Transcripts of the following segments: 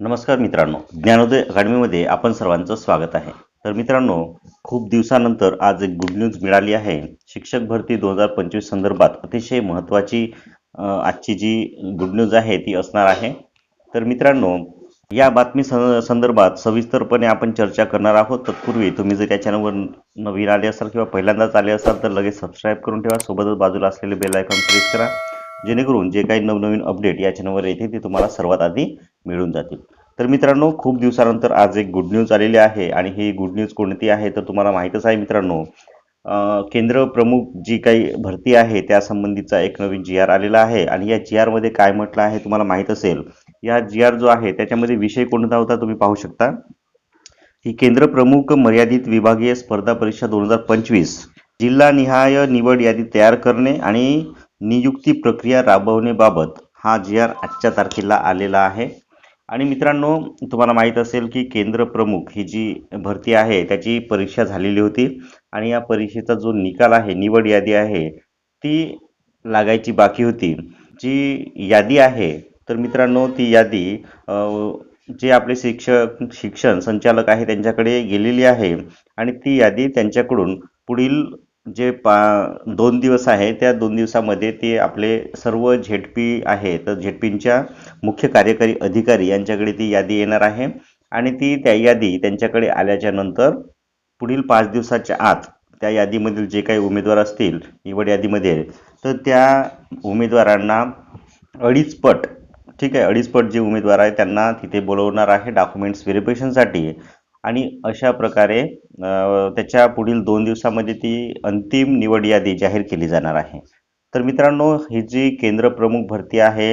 नमस्कार मित्रांनो, ज्ञानोदय अकॅडमीमध्ये आपण सर्वांचं स्वागत आहे. तर मित्रांनो, खूप दिवसानंतर आज एक गुड न्यूज मिळाली आहे. शिक्षक भरती 2025 संदर्भात अतिशय महत्त्वाची आजची जी गुड न्यूज आहे ती असणार आहे. तर मित्रांनो, या बातमी संदर्भात सविस्तरपणे आपण चर्चा करणार आहोत. तत्पूर्वी तुम्ही जर या चॅनलवर नवीन आले असाल किंवा पहिल्यांदाच आले असाल तर लगेच सबस्क्राईब करून ठेवा. सोबतच बाजूला असलेले बेल आयकॉन प्रेस करा, जेणेकरून जे काही नवनवीन अपडेट या चॅनलवर येते ते तुम्हाला सर्वात आधी मिळून जातील. तर मित्रांनो, खूप दिवसानंतर आज एक गुड न्यूज आलेली आहे आणि ही गुड न्यूज कोणती आहे तर तुम्हाला माहीतच आहे मित्रांनो. केंद्र प्रमुख जी काही भरती आहे त्यासंबंधीचा एक नवीन GR आलेला आहे आणि या GR मध्ये काय म्हटलं आहे तुम्हाला माहीत असेल. या GR जो आहे त्याच्यामध्ये विषय कोणता होता तुम्ही पाहू शकता की केंद्र प्रमुख मर्यादित विभागीय स्पर्धा परीक्षा 2025 जिल्हानिहाय निवड यादी तयार करणे आणि नियुक्ती प्रक्रिया राबवण्याबाबत हा GR आजच्या तारखेला आलेला आहे. आणि मित्रांनो, तुम्हाला माहीत असेल की केंद्र प्रमुख ही जी भरती आहे त्याची परीक्षा झालेली होती आणि या परीक्षेचा जो निकाल आहे, निवड यादी आहे, ती लागायची बाकी होती. जी यादी आहे तर मित्रांनो, ती यादी जे आपले शिक्षण संचालक आहे त्यांच्याकडे गेलेली आहे आणि ती यादी त्यांच्याकडून पुढील जे 2 दिवस आहे त्या 2 दिवसामध्ये ते आपले सर्व झेडपी आहे तर झेडपींच्या मुख्य कार्यकारी अधिकारी यांच्याकडे ती यादी येणार आहे आणि त्या यादी त्यांच्याकडे आल्याच्या नंतर पुढील 5 दिवसाच्या आत त्या यादीमधील जे काही उमेदवार असतील निवड यादीमध्ये तर त्या उमेदवारांना 2.5 पट, ठीक आहे, 2.5 पट जे उमेदवार आहे त्यांना तिथे बोलवणार आहे डॉक्युमेंट्स व्हेरिफिकेशनसाठी आणि अशा प्रकारे त्याच्या पुढील 2 दिवसामध्ये ती अंतिम निवड यादी जाहीर केली जाणार आहे. तर मित्रांनो, ही जी केंद्र प्रमुख भरती आहे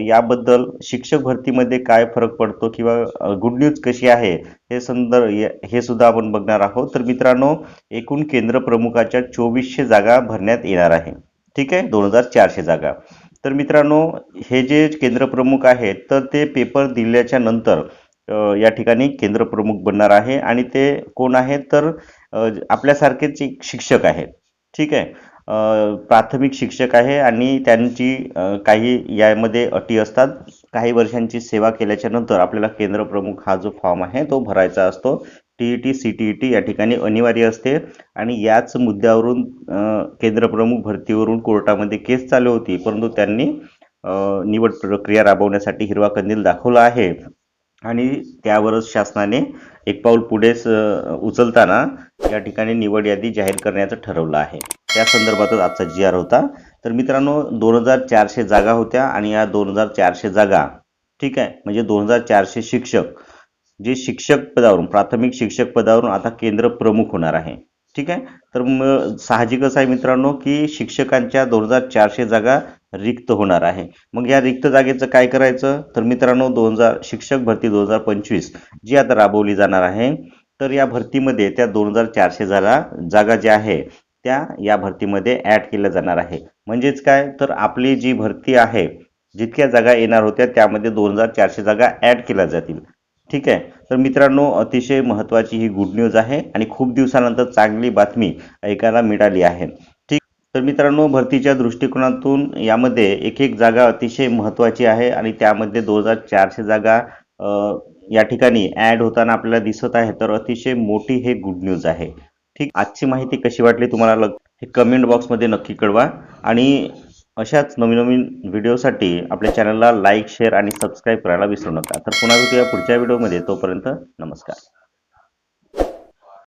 याबद्दल शिक्षक भरतीमध्ये काय फरक पडतो किंवा गुड न्यूज कशी आहे हे सुद्धा आपण बघणार आहोत. तर मित्रांनो, एकूण केंद्र प्रमुखाच्या 2400 जागा भरण्यात येणार आहे, ठीक आहे, 2400 जागा. तर मित्रांनो, हे जे केंद्र प्रमुख आहेत तर ते पेपर दिल्याच्या नंतर या ठिकाणी केंद्र प्रमुख बनणार आहे आणि ते कोण आहेत तर आपल्यासारखेच एक शिक्षक आहेत, ठीक आहे. प्राथमिक शिक्षक आहे आणि त्यांची काही यामध्ये अटी असतात. काही वर्षांची सेवा केल्याच्या नंतर आपल्याला केंद्र प्रमुख हा जो फॉर्म आहे तो भरायचा असतो. TET CTET या ठिकाणी अनिवार्य असते आणि याच मुद्द्यावरून केंद्र प्रमुख भरतीवरून कोर्टामध्ये केस चालू होती, परंतु त्यांनी निवड प्रक्रिया राबवण्यासाठी हिरवा कंदील दाखवला आहे आणि त्यावरच शासनाने एक पाऊल पुढे उचलताना या ठिकाणी निवड यादी जाहीर करण्याचं ठरवलं आहे. त्या संदर्भातच आजचा GR होता. तर मित्रांनो, 2400 जागा होत्या आणि या 2400 जागा, ठीक आहे, म्हणजे 2400 शिक्षक जे शिक्षक पदावरून प्राथमिक शिक्षक पदावरून आता केंद्र प्रमुख होणार आहे, ठीक आहे. तर साहजिकच आहे मित्रांनो की शिक्षकांच्या 2400 जागा रिक्त होणार आहे. मग या रिक्त जागेचं काय करायचं तर मित्रांनो, शिक्षक भरती 2025 जी आता राबवली जाणार आहे तर या भरतीमध्ये त्या 2400 जागा ज्या आहे त्या या भरतीमध्ये ॲड केल्या जाणार आहे. म्हणजेच काय तर आपली जी भरती आहे जितक्या जागा येणार होत्या त्यामध्ये 2400 जागा ॲड केल्या जातील, ठीक आहे. तर मित्रांनो, अतिशय महत्त्वाची ही गुड न्यूज आहे आणि खूप दिवसानंतर चांगली बातमी ऐकायला मिळाली आहे, ठीक. तर मित्रांनो, भरतीच्या दृष्टिकोनातून यामध्ये एक जागा अतिशय महत्त्वाची आहे आणि त्यामध्ये 2400 जागा या ठिकाणी ॲड होताना आपल्याला दिसत आहे. तर अतिशय मोठी हे गुड न्यूज आहे, ठीक. आजची माहिती कशी वाटली तुम्हाला हे कमेंट बॉक्समध्ये नक्की कळवा आणि अशाच नवीन व्हिडिओसाठी आपल्या चॅनलला लाईक, शेअर आणि सबस्क्राईब करायला विसरू नका. तर पुन्हा भेटूया पुढच्या व्हिडिओमध्ये. तोपर्यंत नमस्कार.